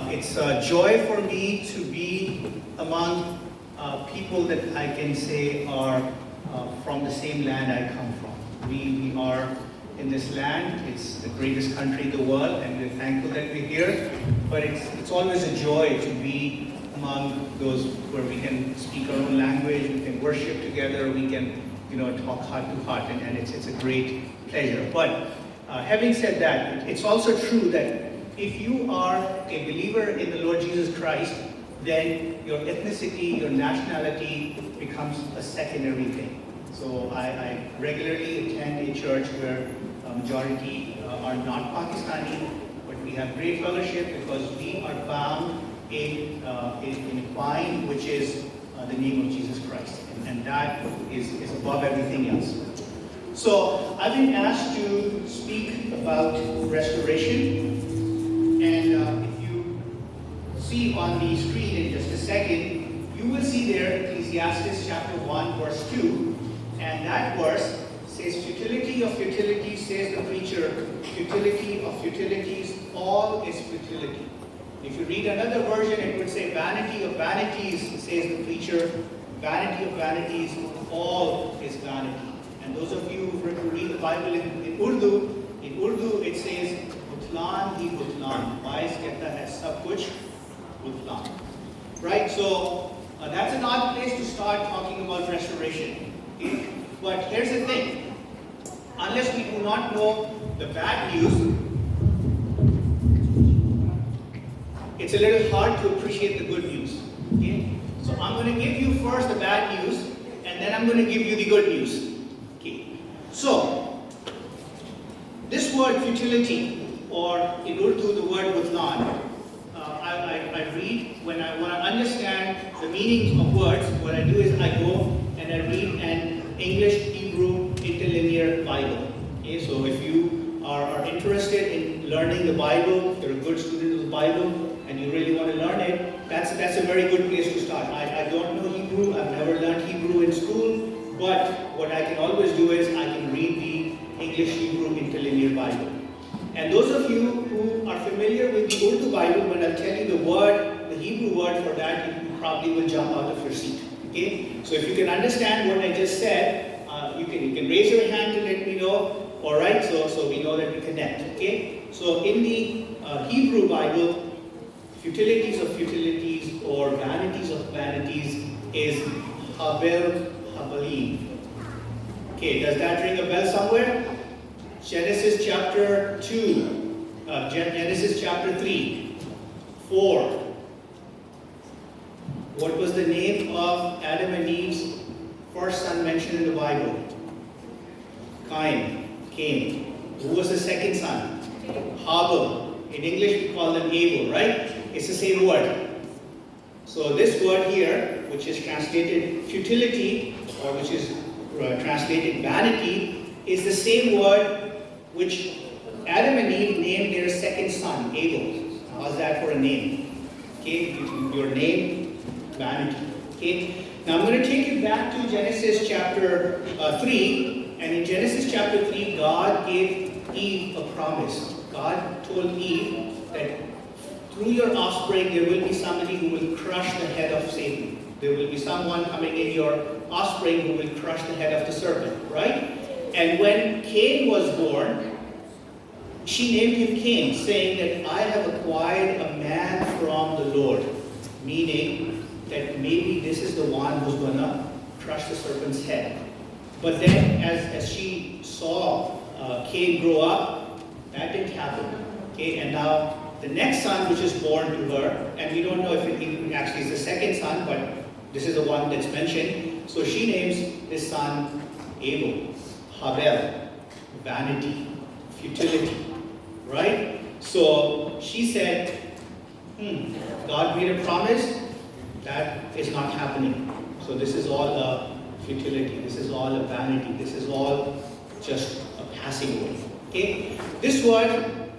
It's a joy for me to be among people that I can say are from the same land I come from. We are in this land. It's the greatest country in the world, and we're thankful that we're here. But it's always a joy to be among those where we can speak our own language, we can worship together, we can talk heart to heart, and it's a great pleasure. But having said that, it's also true that if you are a believer in the Lord Jesus Christ, then your ethnicity, your nationality becomes a secondary thing. So I regularly attend a church where majority are not Pakistani, but we have great fellowship because we are bound in a bind which is the name of Jesus Christ, and that is above everything else. So I've been asked to speak about restoration, and if you see on the screen in just a second, you will see there Ecclesiastes chapter 1 verse 2, and that verse says, "Futility of futilities, says the preacher, futility of futilities, all is futility." If you read another version, it would say, "Vanity of vanities, says the preacher, vanity of vanities, all is vanity." And those of you who read the Bible in Urdu it says, "Butlan hi butlan, wise kehta hai sab kuch butlan." Right? So that's an odd place to start talking about restoration. Okay? But here's the thing: unless we do not know the bad news, it's a little hard to appreciate the good news. Okay? So I'm going to give you first the bad news, and then I'm going to give you the good news. Okay? So, this word futility, or in Urdu the word butlan, I read, when I want to understand the meanings of words, what I do is I go and I read an English Hebrew interlinear Bible. Okay? So if you are interested in learning the Bible, if you're a good student of the Bible, and you really want to learn it, that's a very good place to start. I don't know Hebrew, I've never learned Hebrew in school, but what I can always do is I can read the English Hebrew interlinear Bible. And those of you who are familiar with the Urdu Bible, when I tell you the Hebrew word for that, you probably will jump out of your seat. Okay? So if you can understand what I just said, you can raise your hand to let me know. All right, so we know that we connect. Okay? So in the Hebrew Bible, futilities of futilities or vanities of vanities is Habel Habalim. Okay, does that ring a bell somewhere? Genesis chapter 2, Genesis chapter 3, 4. What was the name of Adam and Eve's first son mentioned in the Bible? Cain. Who was the second son? Habel. In English we call them Abel, right? It's the same word. So this word here, which is translated futility, or which is translated vanity, is the same word which Adam and Eve named their second son, Abel. How's that for a name? Okay, your name, vanity. Okay, now I'm going to take you back to Genesis chapter 3, and in Genesis chapter 3, God gave Eve a promise. God told Eve that through your offspring, there will be somebody who will crush the head of Satan. There will be someone coming in your offspring who will crush the head of the serpent, right? And when Cain was born, she named him Cain, saying that I have acquired a man from the Lord, meaning that maybe this is the one who's going to crush the serpent's head. But then as she saw Cain grow up, that didn't happen. Okay, and now the next son which is born to her, and we don't know if it actually is the second son, but this is the one that's mentioned. So she names this son Abel. Habel, vanity, futility, right? So she said, God made a promise, that is not happening. So this is all a futility, this is all a vanity, this is all just a passing word. Okay? This word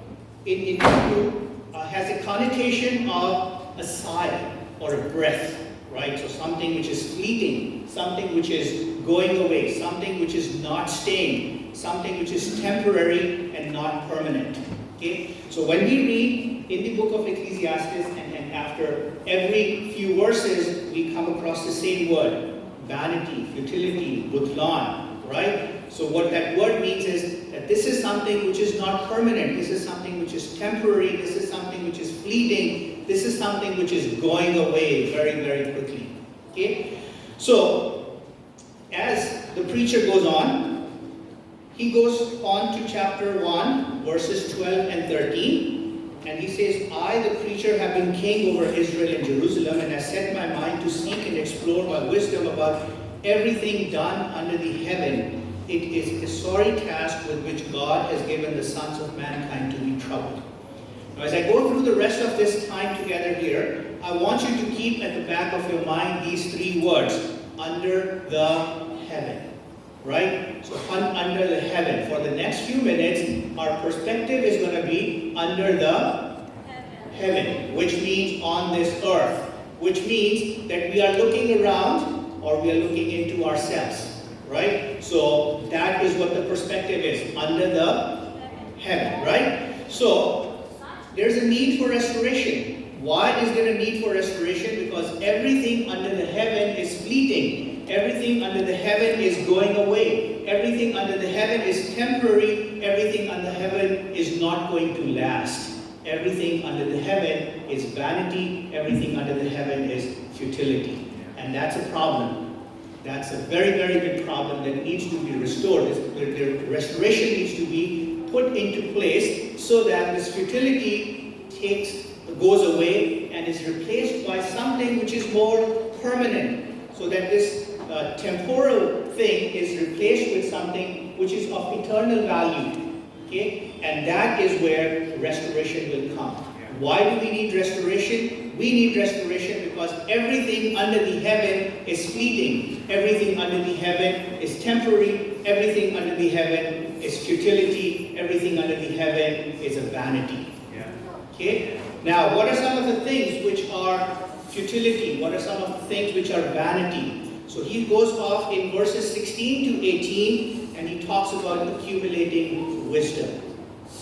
in Hebrew has a connotation of a sigh or a breath, right? So something which is fleeting, something which is going away, something which is not staying, something which is temporary and not permanent. Okay? So when we read in the book of Ecclesiastes, and after every few verses, we come across the same word: vanity, futility, butlan, right? So what that word means is that this is something which is not permanent. This is something which is temporary. This is something which is fleeting. This is something which is going away very, very quickly. Okay? So, as the preacher goes on, he goes on to chapter 1, verses 12 and 13. And he says, I, the preacher, have been king over Israel and Jerusalem, and have set my mind to seek and explore by wisdom about everything done under the heaven. It is a sorry task with which God has given the sons of mankind to be troubled. Now, as I go through the rest of this time together here, I want you to keep at the back of your mind these three words: under the heaven. Right? So, under the heaven. For the next few minutes, our perspective is going to be under the heaven, which means on this earth, which means that we are looking around or we are looking into ourselves. Right? So that is what the perspective is, under the heaven, right? So there's a need for restoration. Why is there a need for restoration? Because everything under the heaven is fleeting. Everything under the heaven is going away. Everything under the heaven is temporary. Everything under heaven is not going to last. Everything under the heaven is vanity. Everything under the heaven is futility. And that's a problem. That's a very, very big problem that needs to be restored. The restoration needs to be put into place so that this futility goes away and is replaced by something which is more permanent. So that this temporal thing is replaced with something which is of eternal value. Okay? And that is where restoration will come. Why do we need restoration? We need restoration because everything under the heaven is fleeting. Everything under the heaven is temporary. Everything under the heaven is futility. Everything under the heaven is a vanity. Okay? Now, what are some of the things which are futility? What are some of the things which are vanity? So he goes off in verses 16 to 18 and he talks about accumulating wisdom.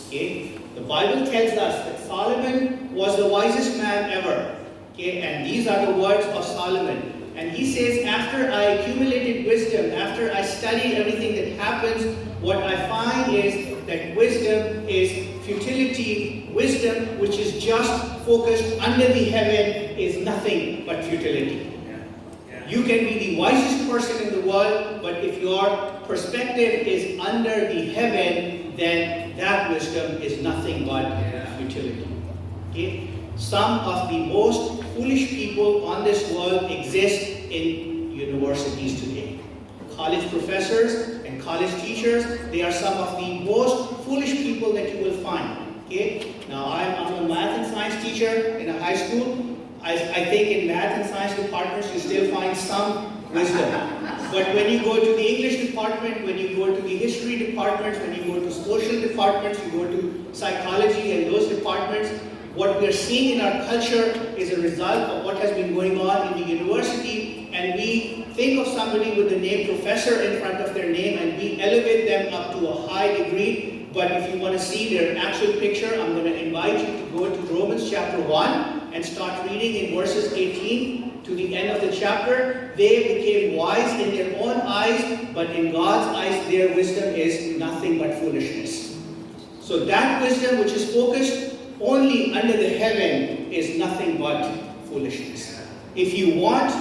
Okay? The Bible tells us that Solomon was the wisest man ever. Okay? And these are the words of Solomon. And he says, after I accumulated wisdom, after I studied everything that happens, what I find is that wisdom is futility. Wisdom, which is just focused under the heaven, is nothing but futility. You can be the wisest person in the world, but if your perspective is under the heaven, then that wisdom is nothing but futility. Okay? Some of the most foolish people on this world exist in universities today. College professors and college teachers, they are some of the most foolish people that you will find. Okay? Now, I'm a math and science teacher in a high school. I think in math and science departments, you still find some wisdom. But when you go to the English department, when you go to the history departments, when you go to social departments, you go to psychology and those departments, what we are seeing in our culture is a result of what has been going on in the university, and we think of somebody with the name professor in front of their name and we elevate them up to a high degree. But if you want to see their actual picture, I'm going to invite you to go to Romans chapter 1 and start reading in verses 18 to the end of the chapter. They became wise in their own eyes, but in God's eyes their wisdom is nothing but foolishness. So that wisdom which is focused only under the heaven is nothing but foolishness. If you want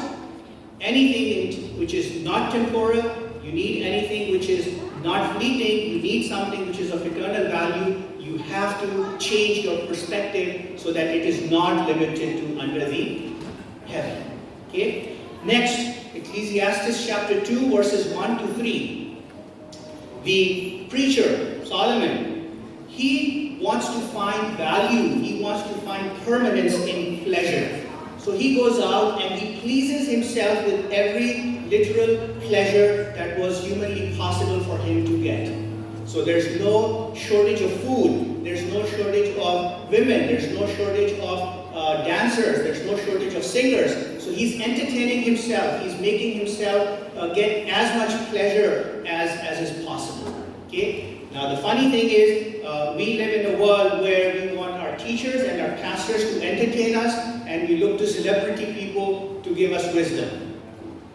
anything which is not temporal, you need anything which is not fleeting, you need something which is of eternal value, you have to change your perspective so that it is not limited to under the heaven. Okay? Next, Ecclesiastes chapter 2, verses 1 to 3. The preacher, Solomon, he wants to find value, he wants to find permanence in pleasure. So he goes out and he pleases himself with every literal pleasure that was humanly possible for him to get. So there's no shortage of food, there's no shortage of women, there's no shortage of dancers, there's no shortage of singers. So he's entertaining himself, he's making himself get as much pleasure as is possible. Okay? Now the funny thing is, we live in a world where we want our teachers and our pastors to entertain us, and we look to celebrity people to give us wisdom.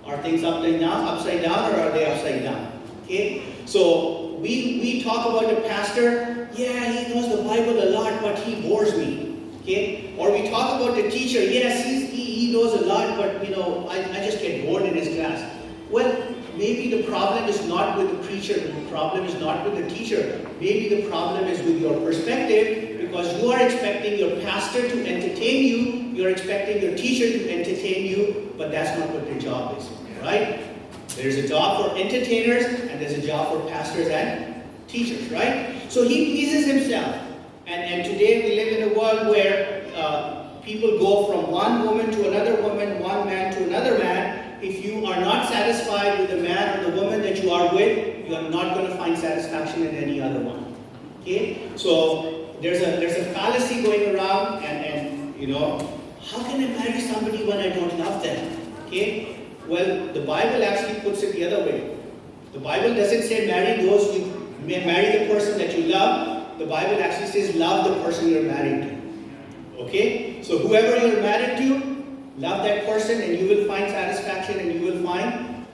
Are things upside down, or are they upside down? Okay? So we talk about the pastor, yeah, he knows the Bible a lot, but he bores me. Okay? Or we talk about the teacher, yes, he knows a lot, but I just get bored in his class. Well, maybe the problem is not with the preacher, the problem is not with the teacher. Maybe the problem is with your perspective, because you are expecting your pastor to entertain you, you're expecting your teacher to entertain you, but that's not what their job is, right? There's a job for entertainers, and there's a job for pastors and teachers, right? So he pleases himself. And today we live in a world where people go from one woman to another woman, one man to another man. If you are not satisfied with the man or the woman that you are with, you are not going to find satisfaction in any other one. Okay? So there's a fallacy going around, and how can I marry somebody when I don't love them? Okay? Well, the Bible actually puts it the other way. The Bible doesn't say marry the person that you love. The Bible actually says love the person you're married to. Okay? So whoever you're married to, love that person, and you will find satisfaction, and you will find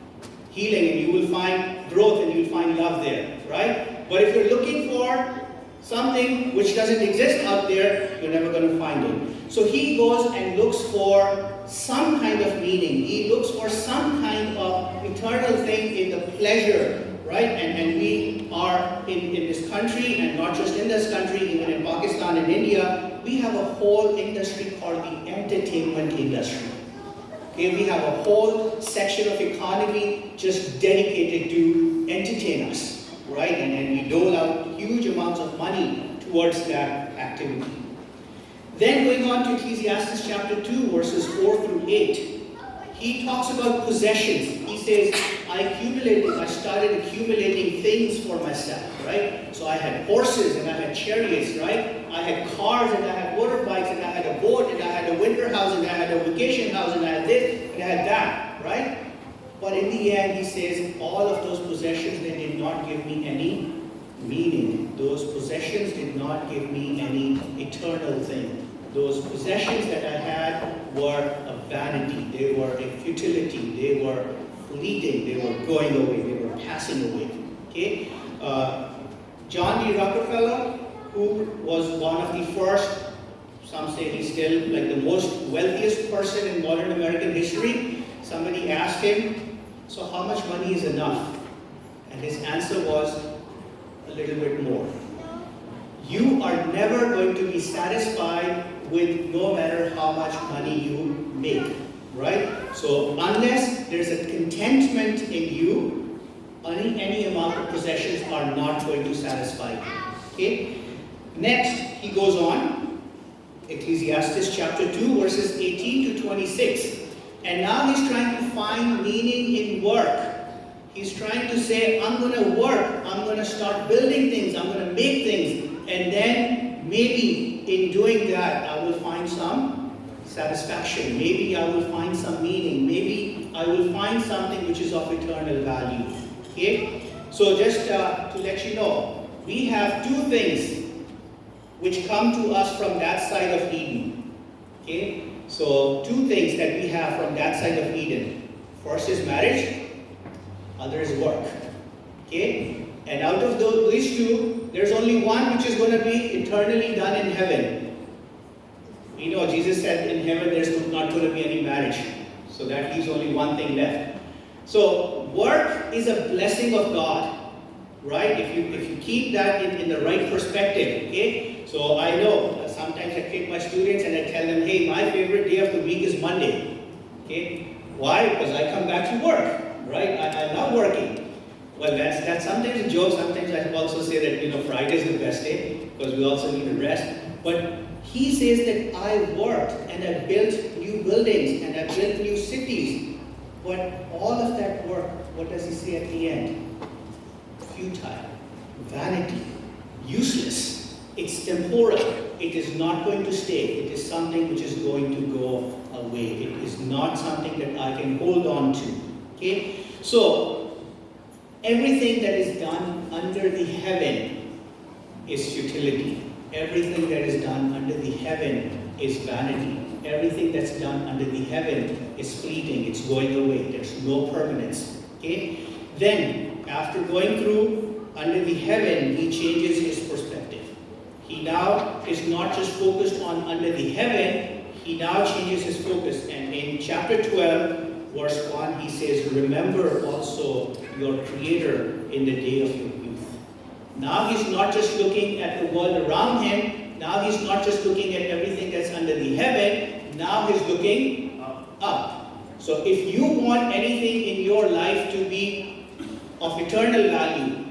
healing, and you will find growth, and you will find love there, right? But if you're looking for something which doesn't exist out there, you're never going to find it. So he goes and looks for some kind of meaning. He looks for some kind of eternal thing in the pleasure, right? And we are in this country, and not just in this country, even in Pakistan and India, we have a whole industry called the entertainment industry. Okay, we have a whole section of economy just dedicated to entertain us, right? And we dole out huge amounts of money towards that activity. Then going on to Ecclesiastes chapter 2, verses 4 through 8. He talks about possessions. He says, I started accumulating things for myself, right? So I had horses, and I had chariots, right? I had cars, and I had motorbikes, and I had a boat, and I had a winter house, and I had a vacation house, and I had this, and I had that, right? But in the end, he says, all of those possessions, they did not give me any meaning. Those possessions did not give me any eternal thing. Those possessions that I had were a vanity. They were a futility. They were fleeting. They were going away. They were passing away. Okay? John D. Rockefeller, who was one of the first, some say he's still like the most wealthiest person in modern American history, somebody asked him, so how much money is enough? And his answer was, a little bit more. You are never going to be satisfied with no matter how much money you make, right? So unless there's a contentment in you, any amount of possessions are not going to satisfy you. Okay? Next, he goes on, Ecclesiastes chapter 2, verses 18 to 26. And now he's trying to find meaning in work. He's trying to say, I'm going to work, I'm going to start building things, I'm going to make things, and then maybe in doing that, I will find some satisfaction. Maybe I will find some meaning. Maybe I will find something which is of eternal value. Okay? So just to let you know, we have two things which come to us from that side of Eden. Okay? So two things that we have from that side of Eden. First is marriage, other is work. Okay? And out of these two, there's only one which is going to be eternally done in heaven. You know, Jesus said in heaven there's not going to be any marriage. So that leaves only one thing left. So work is a blessing of God, right? If you keep that in the right perspective, okay? So I know sometimes I take my students and I tell them, hey, my favorite day of the week is Monday. Okay? Why? Because I come back to work, right? I love working. Well, that's sometimes a joke. Sometimes I also say that, Friday is the best day because we also need a rest. But he says that I worked and I built new buildings and I built new cities. But all of that work, what does he say at the end? Futile, vanity, useless. It's temporal. It is not going to stay. It is something which is going to go away. It is not something that I can hold on to. Okay? So, everything that is done under the heaven is futility. everything that is done under the heaven is vanity. Everything that's done under the heaven is fleeting. It's going away. There's no permanence. Okay? Then, after going through under the heaven, he changes his perspective. He now is not just focused on under the heaven, he now changes his focus. And in chapter 12, verse 1, he says, remember also your Creator in the day of your youth. Now he's not just looking at the world around him. Now he's not just looking at everything that's under the heaven. Now he's looking up. So if you want anything in your life to be of eternal value,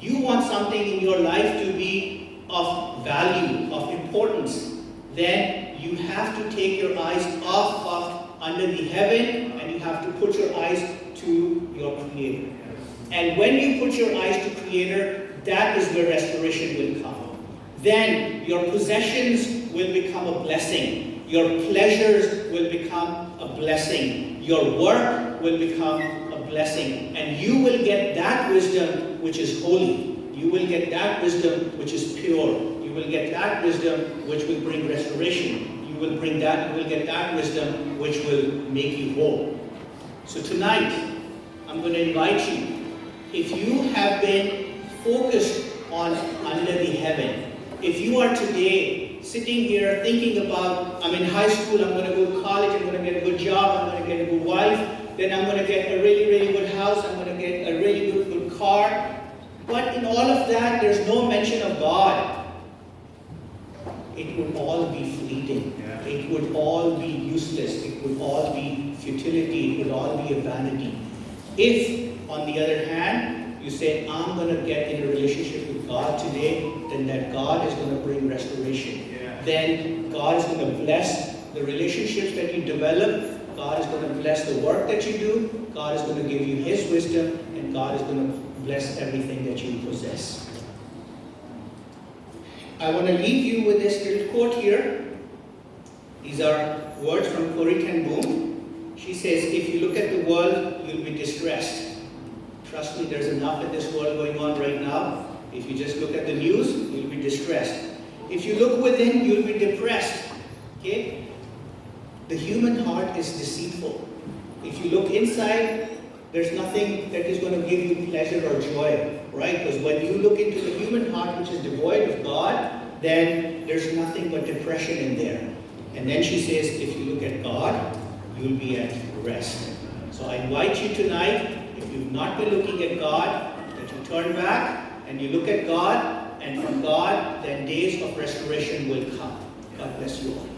you want something in your life to be of value, of importance, then you have to take your eyes off of under the heaven and you have to put your eyes to your Creator. And when you put your eyes to Creator, that is where restoration will come. Then your possessions will become a blessing. Your pleasures will become a blessing. Your work will become a blessing. And you will get that wisdom which is holy. You will get that wisdom which is pure. You will get that wisdom which will bring restoration. You will get that wisdom which will make you whole. So tonight, I'm going to invite you, if you have been focused on under the heaven, if you are today sitting here thinking about, I'm in high school, I'm going to go to college, I'm going to get a good job, I'm going to get a good wife, then I'm going to get a really, really good house, I'm going to get a really good car. But in all of that, there's no mention of God. It would all be fleeting. It would all be useless. It would all be futility. It would all be a vanity. If, on the other hand, you say, I'm going to get in a relationship with God today, then that God is going to bring restoration. Then God is going to bless the relationships that you develop. God is going to bless the work that you do. God is going to give you His wisdom. And God is going to bless everything that you possess. I want to leave you with this little quote here. These are words from Corrie ten Boom. She says, if you look at the world, you'll be distressed. Trust me, there's enough in this world going on right now. If you just look at the news, you'll be distressed. If you look within, you'll be depressed. Okay? The human heart is deceitful. If you look inside, there's nothing that is going to give you pleasure or joy, right? Because when you look into the human heart, which is devoid of God, then there's nothing but depression in there. And then she says, if you look at God, you'll be at rest. So I invite you tonight, if you've not been looking at God, that you turn back and you look at God, and from God, then days of restoration will come. God bless you all.